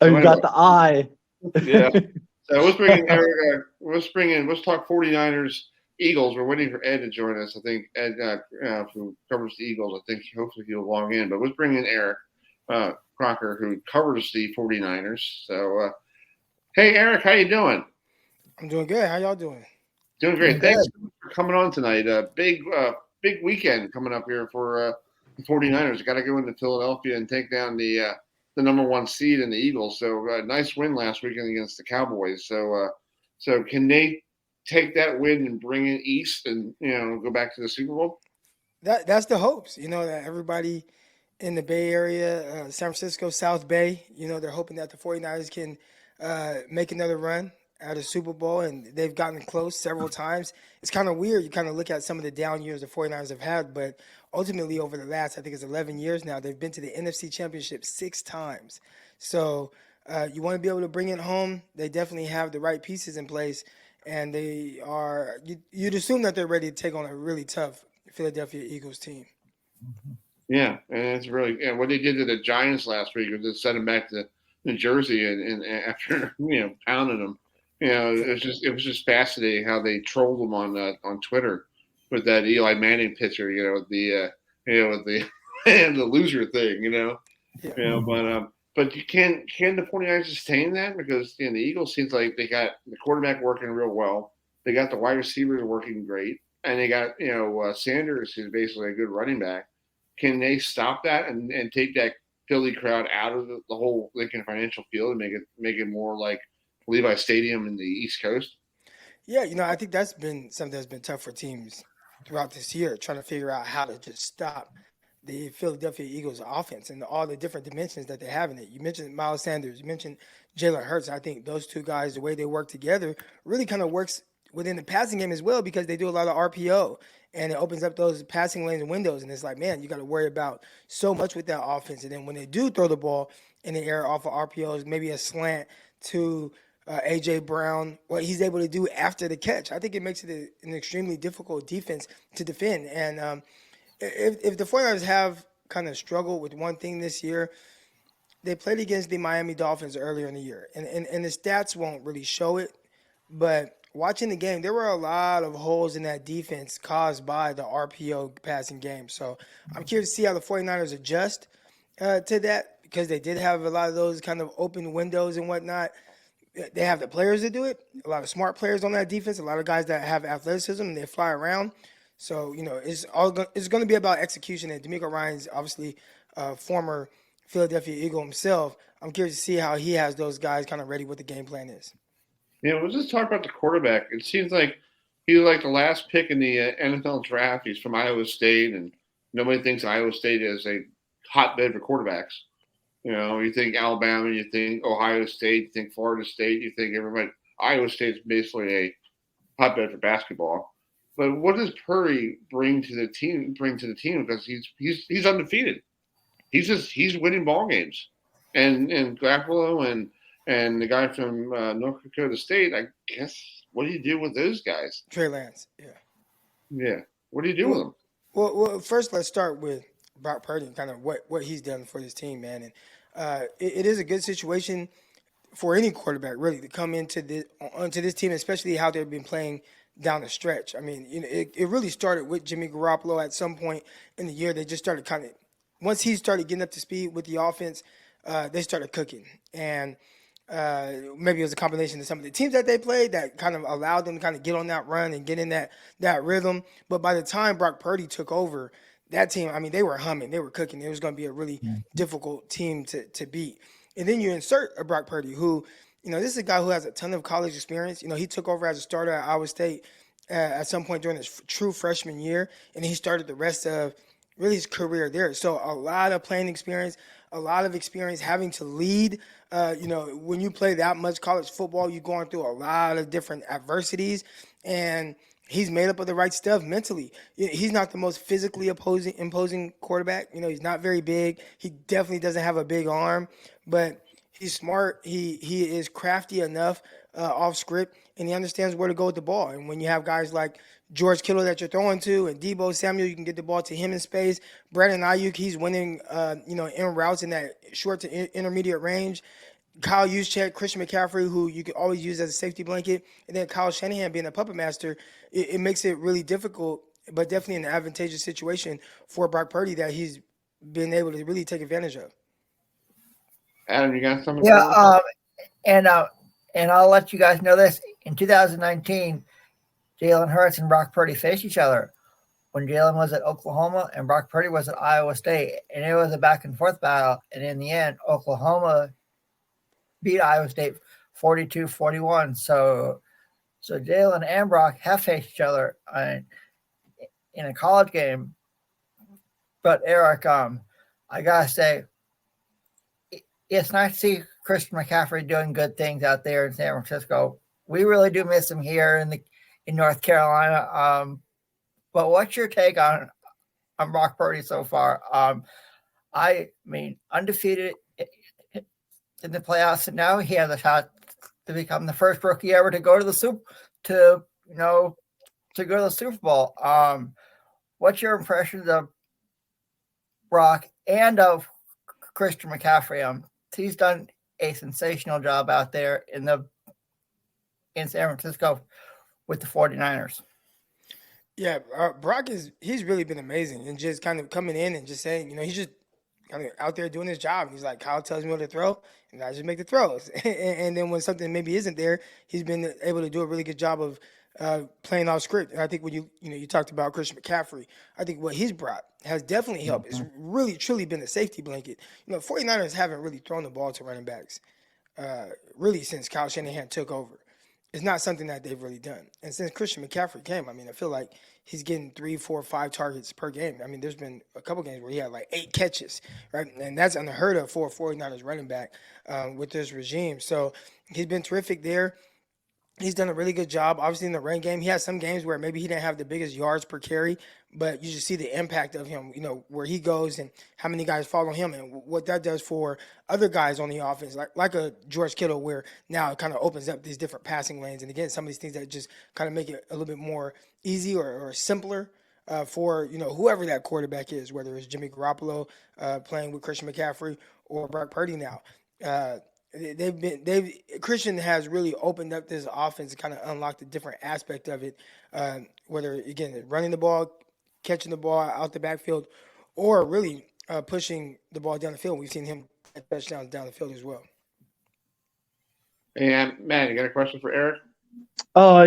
Oh, So you got anyway, the eye. yeah. So let's bring in Eric. Let's talk 49ers Eagles. We're waiting for Ed to join us. I think Ed, who covers the Eagles, I think hopefully he'll log in. But let's bring in Eric Crocker, who covers the 49ers. So, hey, Eric, how you doing? I'm doing good. How y'all doing? Doing great. Doing Thanks good. for coming on tonight. Big weekend coming up here for the 49ers. Got to go into Philadelphia and take down the number one seed in the Eagles. So nice win last weekend against the Cowboys. So can they take that win and bring it east and go back to the Super Bowl? That's the hopes. That everybody in the Bay Area, San Francisco, South Bay, they're hoping that the 49ers can make another run at a Super Bowl, and they've gotten close several times. It's kind of weird. You kind of look at some of the down years the 49ers have had, but ultimately over the last, I think it's 11 years now, they've been to the NFC Championship 6 times. So you want to be able to bring it home. They definitely have the right pieces in place, and you'd assume that they're ready to take on a really tough Philadelphia Eagles team. Yeah, and it's really what they did to the Giants last week was just send them back to New Jersey and after pounding them. Yeah. It was just fascinating how they trolled them on Twitter with that Eli Manning picture. With the and the loser thing. Yeah. But you can the 49ers sustain that because the Eagles seems like they got the quarterback working real well. They got the wide receivers working great, and they got Sanders, who's basically a good running back. Can they stop that and take that Philly crowd out of the whole Lincoln Financial Field and make it more like Levi Stadium in the East Coast? Yeah, I think that's been something that's been tough for teams throughout this year, trying to figure out how to just stop the Philadelphia Eagles offense and all the different dimensions that they have in it. You mentioned Miles Sanders, you mentioned Jalen Hurts. I think those two guys, the way they work together, really kind of works within the passing game as well because they do a lot of RPO and it opens up those passing lanes and windows. And it's like, man, you got to worry about so much with that offense. And then when they do throw the ball in the air off of RPOs, maybe a slant to AJ Brown, what he's able to do after the catch. I think it makes it an extremely difficult defense to defend. And if the 49ers have kind of struggled with one thing this year, they played against the Miami Dolphins earlier in the year. And the stats won't really show it, but watching the game, there were a lot of holes in that defense caused by the RPO passing game. So I'm curious to see how the 49ers adjust to that because they did have a lot of those kind of open windows and whatnot. They have the players to do it. A lot of smart players on that defense. A lot of guys that have athleticism and they fly around. So it's going to be about execution. And D'Amico Ryan's obviously a former Philadelphia Eagle himself. I'm curious to see how he has those guys kind of ready what the game plan is. Let's just talk about the quarterback. It seems like he was like the last pick in the NFL draft. He's from Iowa State, and nobody thinks Iowa State is a hotbed for quarterbacks. You think Alabama, you think Ohio State, you think Florida State, you think everybody. Iowa State's basically a hotbed for basketball. But what does Purdy bring to the team? Because he's undefeated. He's winning ball games, and Garoppolo and the guy from North Dakota State. I guess what do you do with those guys? Trey Lance, yeah. Yeah, what do you do with Well, them? well, first let's start with Brock Purdy and kind of what he's done for this team, man. And it is a good situation for any quarterback really to come onto this team, especially how they've been playing down the stretch. I mean, it really started with Jimmy Garoppolo at some point in the year. They just started kind of once he started getting up to speed with the offense, they started cooking. And maybe it was a combination of some of the teams that they played that kind of allowed them to kind of get on that run and get in that rhythm. But by the time Brock Purdy took over, that team, I mean, they were humming, they were cooking. It was going to be a really difficult team to beat. And then you insert a Brock Purdy who, this is a guy who has a ton of college experience. He took over as a starter at Iowa State at some point during his true freshman year, and he started the rest of really his career there. So a lot of playing experience, a lot of experience having to lead. When you play that much college football, you're going through a lot of different adversities, and he's made up of the right stuff mentally. He's not the most physically imposing quarterback. He's not very big. He definitely doesn't have a big arm, but he's smart. He is crafty enough off script, and he understands where to go with the ball. And when you have guys like George Kittle that you're throwing to, and Debo Samuel, you can get the ball to him in space. Brandon Ayuk, he's winning, in routes in that short to intermediate range. Kyle Juszczyk, Christian McCaffrey, who you can always use as a safety blanket, and then Kyle Shanahan being a puppet master, it makes it really difficult, but definitely an advantageous situation for Brock Purdy that he's been able to really take advantage of. Adam, you got something Yeah, for us? and I'll let you guys know this. In 2019, Jalen Hurts and Brock Purdy faced each other when Jalen was at Oklahoma and Brock Purdy was at Iowa State. And it was a back and forth battle. And in the end, Oklahoma beat Iowa State 42-41. So Jalen and Brock have faced each other in a college game. But Eric, I gotta say, it's nice to see Christian McCaffrey doing good things out there in San Francisco. We really do miss him here in North Carolina. But what's your take on Brock Purdy so far? I mean, undefeated in the playoffs, and now he has a shot to become the first rookie ever to go to the to go to the Super Bowl. What's your impressions of Brock and of Christian McCaffrey? He's done a sensational job out there in San Francisco with the 49ers. Yeah, Brock he's really been amazing and just kind of coming in and just saying, he's just kind of out there doing his job. He's like, Kyle tells me what to throw, and I just make the throws. And then when something maybe isn't there, he's been able to do a really good job of playing off script. And I think when you talked about Christian McCaffrey, I think what he's brought has definitely helped. It's really, truly been a safety blanket. 49ers haven't really thrown the ball to running backs really since Kyle Shanahan took over. It's not something that they've really done. And since Christian McCaffrey came, I feel like he's getting 3, 4, 5 targets per game. There's been a couple games where he had like 8 catches, right? And that's unheard of for a 49ers running back with this regime. So he's been terrific there. He's done a really good job. Obviously, in the run game, he had some games where maybe he didn't have the biggest yards per carry, but you just see the impact of him, where he goes and how many guys follow him and what that does for other guys on the offense, like a George Kittle, where now it kind of opens up these different passing lanes. And again, some of these things that just kind of make it a little bit more easy or simpler for, whoever that quarterback is, whether it's Jimmy Garoppolo playing with Christian McCaffrey or Brock Purdy now. Christian has really opened up this offense and kind of unlocked a different aspect of it, whether, again, running the ball, catching the ball out the backfield, or really pushing the ball down the field. We've seen him catch touchdowns down the field as well. And Matt, you got a question for Eric?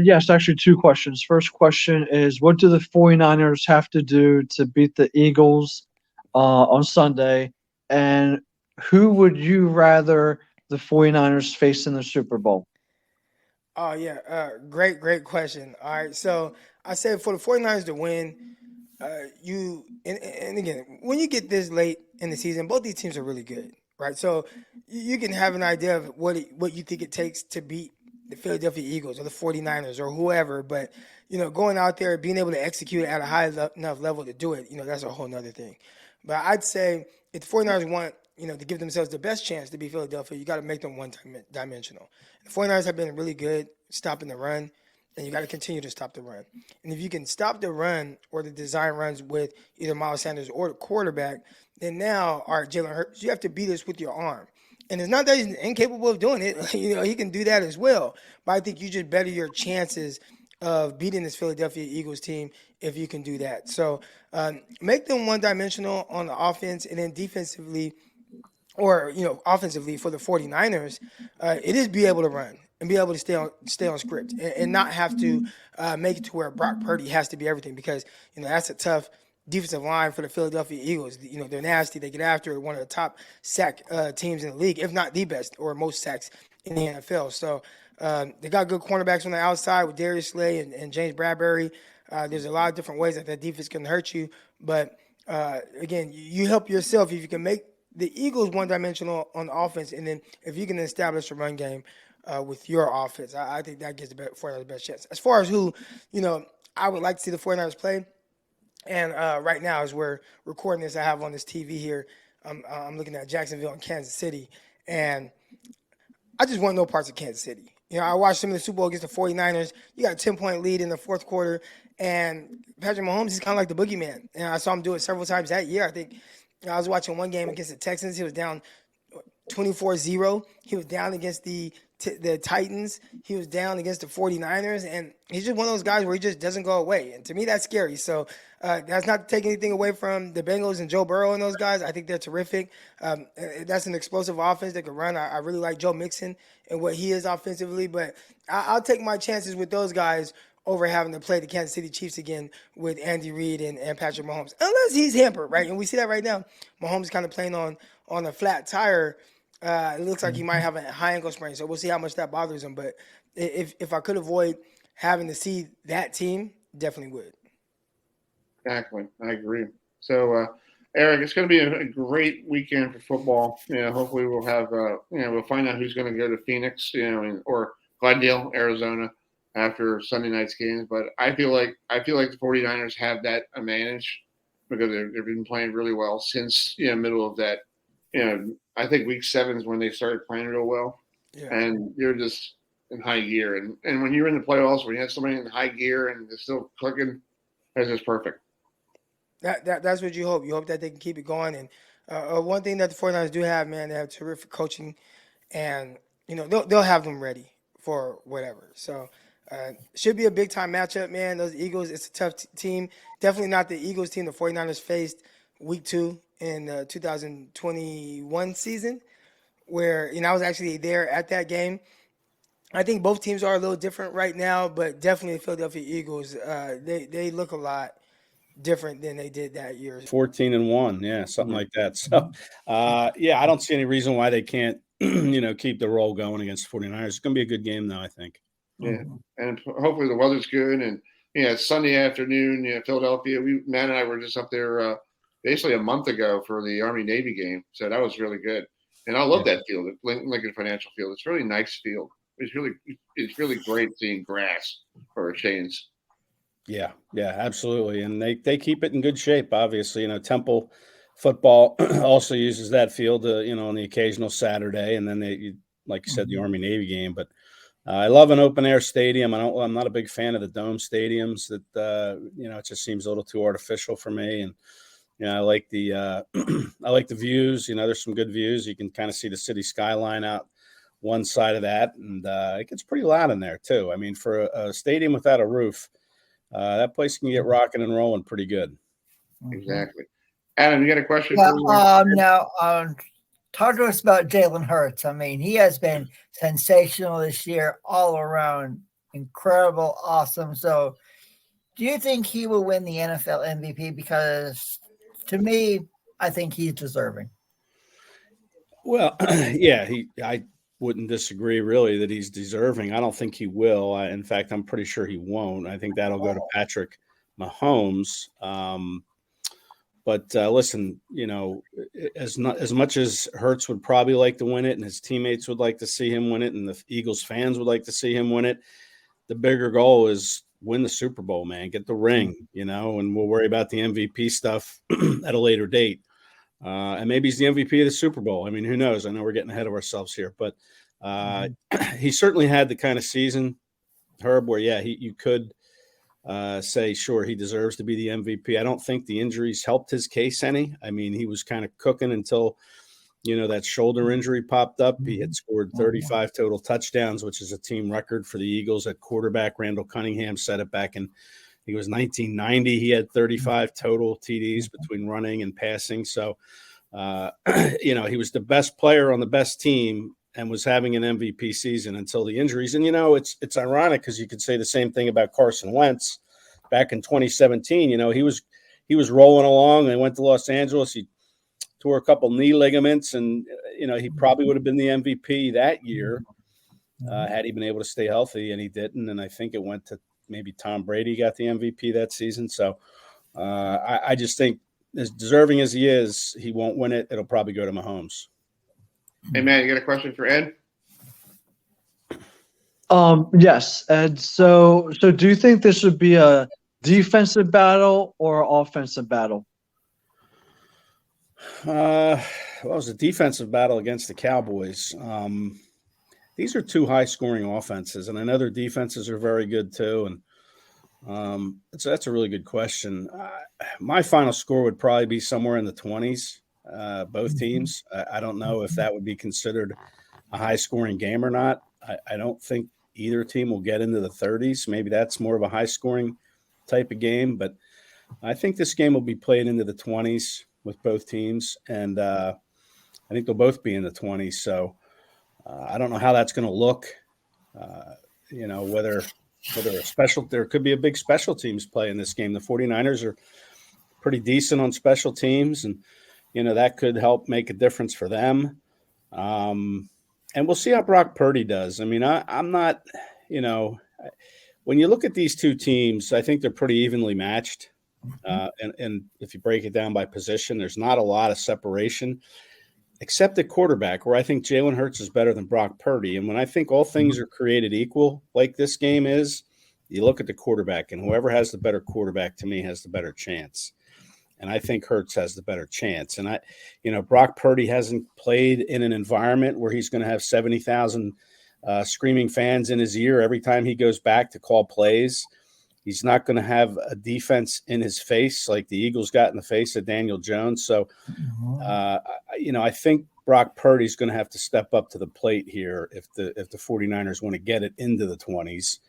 Yes, actually 2 questions. First question is, what do the 49ers have to do to beat the Eagles on Sunday? And who would you rather the 49ers face in the Super Bowl? Oh, yeah. Great question. All right. So I said for the 49ers to win, and again, when you get this late in the season, both these teams are really good, right? So you can have an idea of what you think it takes to beat the Philadelphia Eagles or the 49ers or whoever. But, going out there, being able to execute at a high enough level to do it, that's a whole nother thing. But I'd say if the 49ers want, to give themselves the best chance to beat Philadelphia, you got to make them one-dimensional. The 49ers have been really good stopping the run, and you got to continue to stop the run. And if you can stop the run or the design runs with either Miles Sanders or the quarterback, then now, all right, Jalen Hurts, you have to beat us with your arm. And it's not that he's incapable of doing it. He can do that as well. But I think you just better your chances of beating this Philadelphia Eagles team if you can do that. So make them one-dimensional on the offense, and then defensively or, offensively for the 49ers, it is be able to run and be able to stay on script and not have to make it to where Brock Purdy has to be everything, because, that's a tough defensive line for the Philadelphia Eagles. They're nasty. They get after it, one of the top sack teams in the league, if not the best or most sacks in the NFL. So they got good cornerbacks on the outside with Darius Slay and James Bradbury. There's a lot of different ways that defense can hurt you. But, again, you help yourself if you can make the Eagles one-dimensional on the offense, and then if you can establish a run game with your offense, I think that gives the 49ers the best chance. As far as who, I would like to see the 49ers play, and right now as we're recording this, I have on this TV here, I'm looking at Jacksonville and Kansas City, and I just want no parts of Kansas City. I watched some of the Super Bowl against the 49ers. You got a 10-point lead in the fourth quarter, and Patrick Mahomes is kind of like the boogeyman. And I saw him do it several times that year. I think I was watching one game against the Texans. He was down 24-0. He was down against the Titans. He was down against the 49ers. And he's just one of those guys where he just doesn't go away. And to me, that's scary. So that's not to take anything away from the Bengals and Joe Burrow and those guys. I think they're terrific. That's an explosive offense that can run. I really like Joe Mixon and what he is offensively. But I'll take my chances with those guys over having to play the Kansas City Chiefs again with Andy Reid and Patrick Mahomes. Unless he's hampered, right? And we see that right now. Mahomes kind of playing on a flat tire. It looks like he might have a high ankle sprain, so we'll see how much that bothers him. But if I could avoid having to see that team, definitely would. Exactly. I agree. So, Eric, it's going to be a great weekend for football. Hopefully we'll have, we'll find out who's going to go to Phoenix, or Glendale, Arizona after Sunday night's games. But I feel like the 49ers have that advantage because they've been playing really well since, middle of that, I think week 7 is when they started playing real well. Yeah. And you're just in high gear. And when you're in the playoffs, when you have somebody in high gear and they're still clicking, that's just perfect. That's what you hope. You hope that they can keep it going. And one thing that the 49ers do have, man, they have terrific coaching. And, they'll have them ready for whatever. So should be a big-time matchup, man. Those Eagles, it's a tough team. Definitely not the Eagles team the 49ers faced week 2 in the 2021 season, where I was actually there at that game. I think both teams are a little different right now, but definitely the Philadelphia Eagles, they look a lot different than they did that year. 14-1, yeah, something like that. So, I don't see any reason why they can't, keep the roll going against the 49ers. It's going to be a good game, though, I think. Yeah, and hopefully the weather's good. And it's Sunday afternoon. Philadelphia. Matt and I were just up there basically a month ago for the Army-Navy game, so that was really good. And I love that field, Lincoln Financial Field. It's a really nice field. It's really great seeing grass for a change. Yeah, absolutely. And they keep it in good shape, obviously. Temple football also uses that field, on the occasional Saturday. And then like you said, the Army-Navy game. But I love an open-air stadium. I'm not a big fan of the dome stadiums that, it just seems a little too artificial for me. And, I like the I like the views. There's some good views. You can kind of see the city skyline out one side of that. And it gets pretty loud in there, too. I mean, for a stadium without a roof, that place can get rocking and rolling pretty good. Exactly. Adam, you got a question? Talk to us about Jalen Hurts. I mean, he has been sensational this year, all around, incredible, awesome. So, do you think he will win the NFL MVP? Because, to me, I think he's deserving. Well, I wouldn't disagree really that he's deserving. I don't think he will. In fact, I'm pretty sure he won't. I think that'll go to Patrick Mahomes. But listen, as much as Hurts would probably like to win it and his teammates would like to see him win it and the Eagles fans would like to see him win it, the bigger goal is win the Super Bowl, man. Get the ring, and we'll worry about the MVP stuff at a later date. And maybe he's the MVP of the Super Bowl. I mean, who knows? I know we're getting ahead of ourselves here, but he certainly had the kind of season, Herb, where, you could say, sure, he deserves to be the MVP. I don't think the injuries helped his case any. I mean, he was kind of cooking until, that shoulder injury popped up. He had scored 35 total touchdowns, which is a team record for the Eagles at quarterback. Randall Cunningham set it back in, I think it was 1990. He had 35 total TDs between running and passing. So, he was the best player on the best team and was having an MVP season until the injuries. And, it's ironic because you could say the same thing about Carson Wentz back in 2017. He was rolling along. They went to Los Angeles. He tore a couple knee ligaments and, he probably would have been the MVP that year had he been able to stay healthy, and he didn't. And I think it went to maybe Tom Brady got the MVP that season. So I just think as deserving as he is, he won't win it. It'll probably go to Mahomes. Hey, man, you got a question for Ed? Yes, Ed. So do you think this would be a defensive battle or offensive battle? Well, it was a defensive battle against the Cowboys. These are two high-scoring offenses, and I know their defenses are very good too. And that's a really good question. My final score would probably be somewhere in the 20s. both teams. I don't know if that would be considered a high-scoring game or not. I don't think either team will get into the 30s. Maybe that's more of a high-scoring type of game, but I think this game will be played into the 20s with both teams, and I think they'll both be in the 20s. So I don't know how that's going to look. Whether there could be a big special teams play in this game. The 49ers are pretty decent on special teams, and that could help make a difference for them. And we'll see how Brock Purdy does. I mean, I'm not, when you look at these two teams, I think they're pretty evenly matched. And if you break it down by position, there's not a lot of separation, except at quarterback, where I think Jalen Hurts is better than Brock Purdy. And when I think all things are created equal, like this game is, you look at the quarterback, and whoever has the better quarterback, to me, has the better chance. And I think Hurts has the better chance. And Brock Purdy hasn't played in an environment where he's going to have 70,000 screaming fans in his ear every time he goes back to call plays. He's not going to have a defense in his face like the Eagles got in the face of Daniel Jones. So, I think Brock Purdy's going to have to step up to the plate here if the 49ers want to get it into the 20s.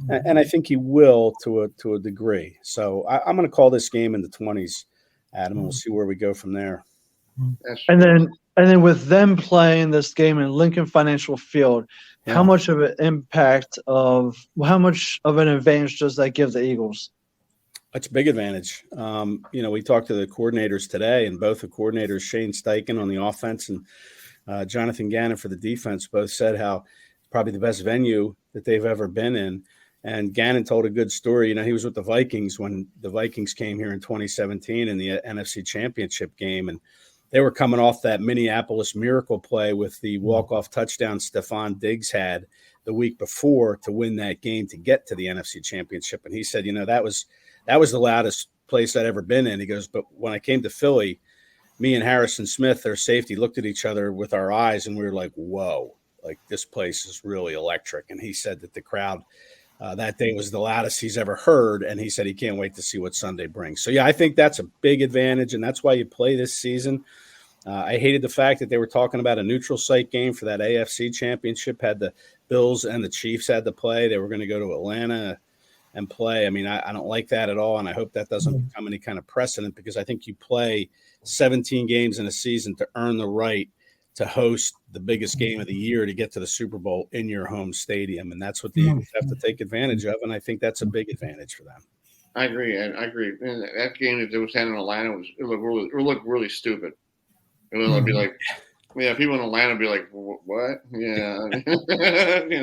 And I think he will to a degree. So I'm going to call this game in the 20s, Adam, and we'll see where we go from there. And then with them playing this game in Lincoln Financial Field, how much of an advantage does that give the Eagles? It's a big advantage. We talked to the coordinators today, and both the coordinators, Shane Steichen on the offense and Jonathan Gannon for the defense, both said how it's probably the best venue that they've ever been in. And Gannon told a good story. He was with the Vikings when the Vikings came here in 2017 in the NFC Championship game, and they were coming off that Minneapolis miracle play with the walk-off touchdown Stephon Diggs had the week before to win that game to get to the NFC Championship. And he said, that was the loudest place I'd ever been in. He goes, but when I came to Philly, me and Harrison Smith, their safety, looked at each other with our eyes, and we were like, whoa, like this place is really electric. And he said that the crowd that day was the loudest he's ever heard, and he said he can't wait to see what Sunday brings. So, I think that's a big advantage, and that's why you play this season. I hated the fact that they were talking about a neutral site game for that AFC Championship, had the Bills and the Chiefs had to play. They were going to go to Atlanta and play. I mean, I don't like that at all, and I hope that doesn't become any kind of precedent, because I think you play 17 games in a season to earn the right to host the biggest game of the year to get to the Super Bowl in your home stadium. And that's what the Eagles have to take advantage of. And I think that's a big advantage for them. I agree. And that game, if it was had in Atlanta, it looked really stupid. It would be like, people in Atlanta would be like, what? Yeah.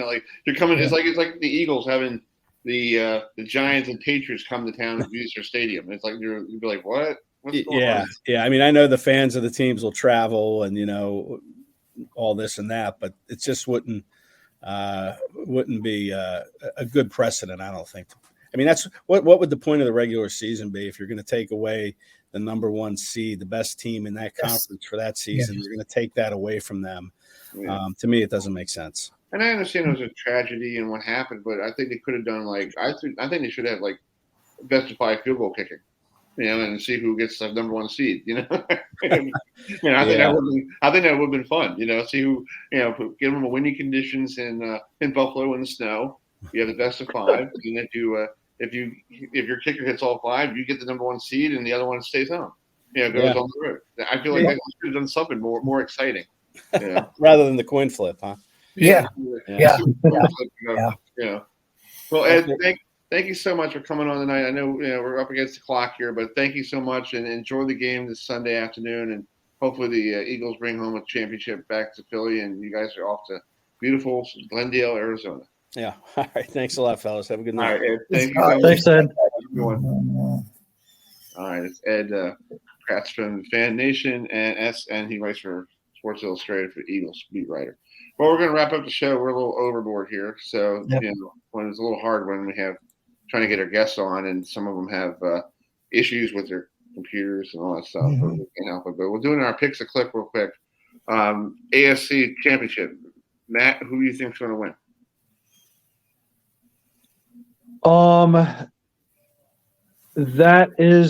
Like you're coming. It's like the Eagles having the Giants and Patriots come to town and use their stadium. It's like you'd be like, what? Yeah. I mean, I know the fans of the teams will travel and all this and that, but it just wouldn't be a good precedent, I don't think. I mean, that's what would the point of the regular season be if you're going to take away the number one seed, the best team in that conference for that season? You're going to take that away from them. To me, it doesn't make sense. And I understand it was a tragedy and what happened, but I think they could have done I think they should have best of 5 field goal kicking. And see who gets the number one seed. I think that would have been fun. See who give them a winning conditions in Buffalo in the snow. You have the best of 5, and if your kicker hits all 5, you get the number one seed, and the other one stays home. Goes on the road. I feel like they should have done something more exciting. Rather than the coin flip, huh? Yeah. Well, Ed, thank you so much for coming on tonight. I know we're up against the clock here, but thank you so much, and enjoy the game this Sunday afternoon. And hopefully the Eagles bring home a championship back to Philly, and you guys are off to beautiful Glendale, Arizona. Yeah. All right. Thanks a lot, fellas. Have a good night. All right, Ed. Thank you. Thanks, Ed. All right. It's Ed KRACZ from Fan Nation, and he writes for Sports Illustrated for Eagles beat writer. Well, we're going to wrap up the show. We're a little overboard here, so when it's a little hard when we have trying to get our guests on, and some of them have issues with their computers and all that stuff. But we can't help it. But we're doing our picks a click real quick. AFC Championship. Matt, who do you think is going to win? That is